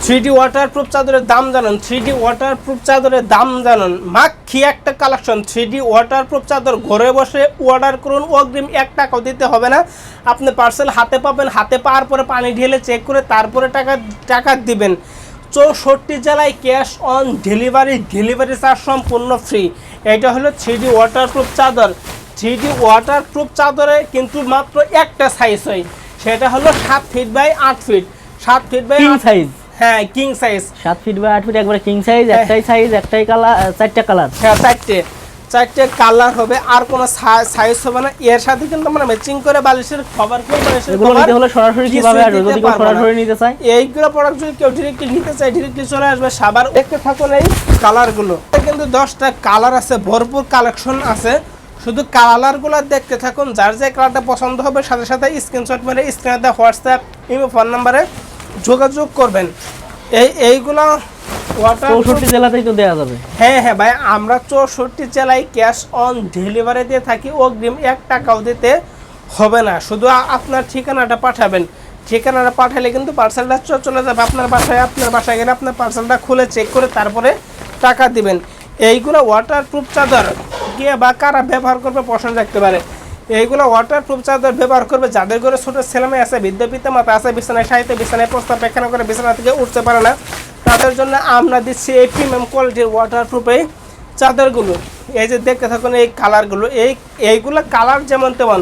3D waterproof চাদরের দাম জানেন? 3D ওয়াটারপ্রুফ চাদরের দাম জানেন? মাখি একটা কালেকশন 3D ওয়াটারপ্রুফ চাদর ঘরে বসে অর্ডার করুন, অগ্রিম 1 টাকাও দিতে হবে না। আপনি পার্সেল হাতে পাবেন, হাতে পাওয়ার পরে পানি ঢেলে চেক করে তারপরে টাকা দিবেন। 64 জেলায় ক্যাশ অন ডেলিভারি চার্জ সম্পূর্ণ ফ্রি। এটা হলো 3D ওয়াটারপ্রুফ চাদর। 3D ওয়াটারপ্রুফ চাদরে কিন্তু মাত্র একটা সাইজ হয়, সেটা হলো 7 feet by 8 feet. 7 feet by size, হ্যাঁ king size. 7 feet by 8 feet একবারে কিং সাইজ। একটাই সাইজ, একটাই কালার, 4টা কালার। হ্যাঁ, 4টে কালার হবে, আর কোনো সাইজ হবে না। এর সাথে কিন্তু আমরা ম্যাচিং করে বালিশের কভার করে এগুলো নিতে হলে সরাসরি কিভাবে আসবে? যদি কেউ সরাসরি নিতে চায়, এইগুলো প্রোডাক্ট যদি কেউ ডিরেক্টলি নিতে চায়, ডিরেক্টলি চলে আসবে সাবার। দেখতে থাকুন এই কালারগুলো, কিন্তু 10টা কালার আছে, ভরপুর কালেকশন আছে। শুধু কালারগুলো দেখতে থাকুন, যার যে কালারটা পছন্দ হবে সাথে সাথে স্ক্রিনশট মেরে স্ক্রিনে দেওয়া হোয়াটসঅ্যাপ ইমো ফোন নাম্বারে যোগাযোগ করবেন। এইগুলো 64 জেলাতেই তো দেওয়া যাবে। হ্যাঁ ভাই, আমরা 64 জেলায় ক্যাশ অন ডেলিভারি দিয়ে থাকি, অগ্রিম 1 টাকাও দিতে হবে না। শুধু আপনার ঠিকানাটা পাঠাবেন, ঠিকানাটা পাঠালে কিন্তু পার্সেলটা চলে যাবে আপনার বাসায়। আপনার বাসায় গেলে আপনার পার্সেলটা খুলে চেক করে তারপরে টাকা দিবেন। এইগুলো ওয়াটারপ্রুফ চাদর গিয়ে বা কারা ব্যবহার করবে প্রশ্ন রাখতে পারে। এইগুলো ওয়াটারপ্রুফ চাদর ব্যবহার করবে যাদের ঘরে ছোটো ছেলেমেয়ে আছে, বৃদ্ধ পিতা মাতা আছে, বিছানায় সাহিত্যে বিছানায় প্রস্তাব পেখানা করে বিছানা থেকে উঠতে পারে না, তাদের জন্য আমরা দিচ্ছি এই প্রিমিয়াম কোয়ালিটির ওয়াটারপ্রুফ এই চাদরগুলো। এই যে দেখতে থাকুন এই কালারগুলো, এইগুলো কালার যেমন তেমন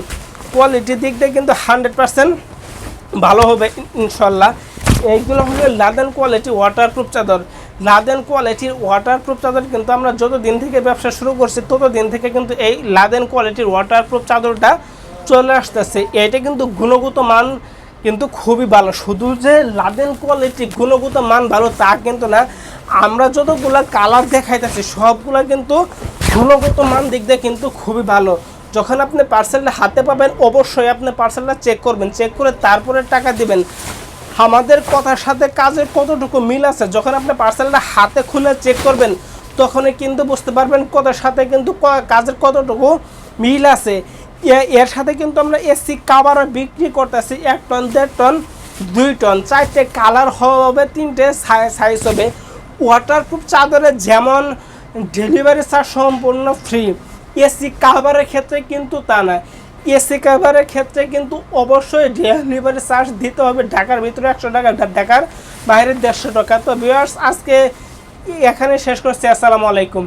কোয়ালিটির দিক দিয়ে কিন্তু 100% ভালো হবে ইনশাল্লাহ। এইগুলো হলো লাদেন কোয়ালিটি ওয়াটারপ্রুফ চাদর। লাদেন কোয়ালিটির ওয়াটারপ্রুফ চাদর কিন্তু আমরা যত দিন থেকে ব্যবসা শুরু করছি তত দিন থেকে কিন্তু এই লাদেন কোয়ালিটির ওয়াটারপ্রুফ চাদরটা চলে আসতেছে। এটা কিন্তু গুণগত মান কিন্তু খুবই ভালো। শুধু যে লাদেন কোয়ালিটি গুণগত মান ভালো তা কিন্তু না, আমরা যতগুলো কালার দেখাইতেছি সবগুলো কিন্তু গুণগত মান দিক দিয়ে কিন্তু খুবই ভালো। যখন আপনি পার্সেলটা হাতে পাবেন অবশ্যই আপনি পার্সেলটা চেক করবেন, চেক করে তারপরে টাকা দিবেন। আমাদের কথার সাথে কাজের কতটুকু মিল আছে, যখন আপনি পার্সেলটা হাতে খুলে চেক করবেন তখনই কিন্তু বুঝতে পারবেন কথার সাথে কিন্তু কাজের কতটুকু মিল আছে। এর সাথে কিন্তু আমরা এসি কাভারও বিক্রি করতেছি 1 টন, 1.5 টন, 2 টন। 4টে কালার হবে, 3টে সাইজ হবে। ওয়াটারপ্রুফ চাদরে যেমন ডেলিভারি চার্জ সম্পূর্ণ ফ্রি, এসি কাভারের ক্ষেত্রে কিন্তু তা না। এসি কাভারের ক্ষেত্রে কিন্তু অবশ্যই ডেলিভারি চার্জ দিতে হবে। ঢাকার ভিতরে 100 টাকা, ঢাকার বাইরে 150 টাকা। তো ভিউয়ার্স, আজকে এখানে শেষ করছি। আসসালামু আলাইকুম।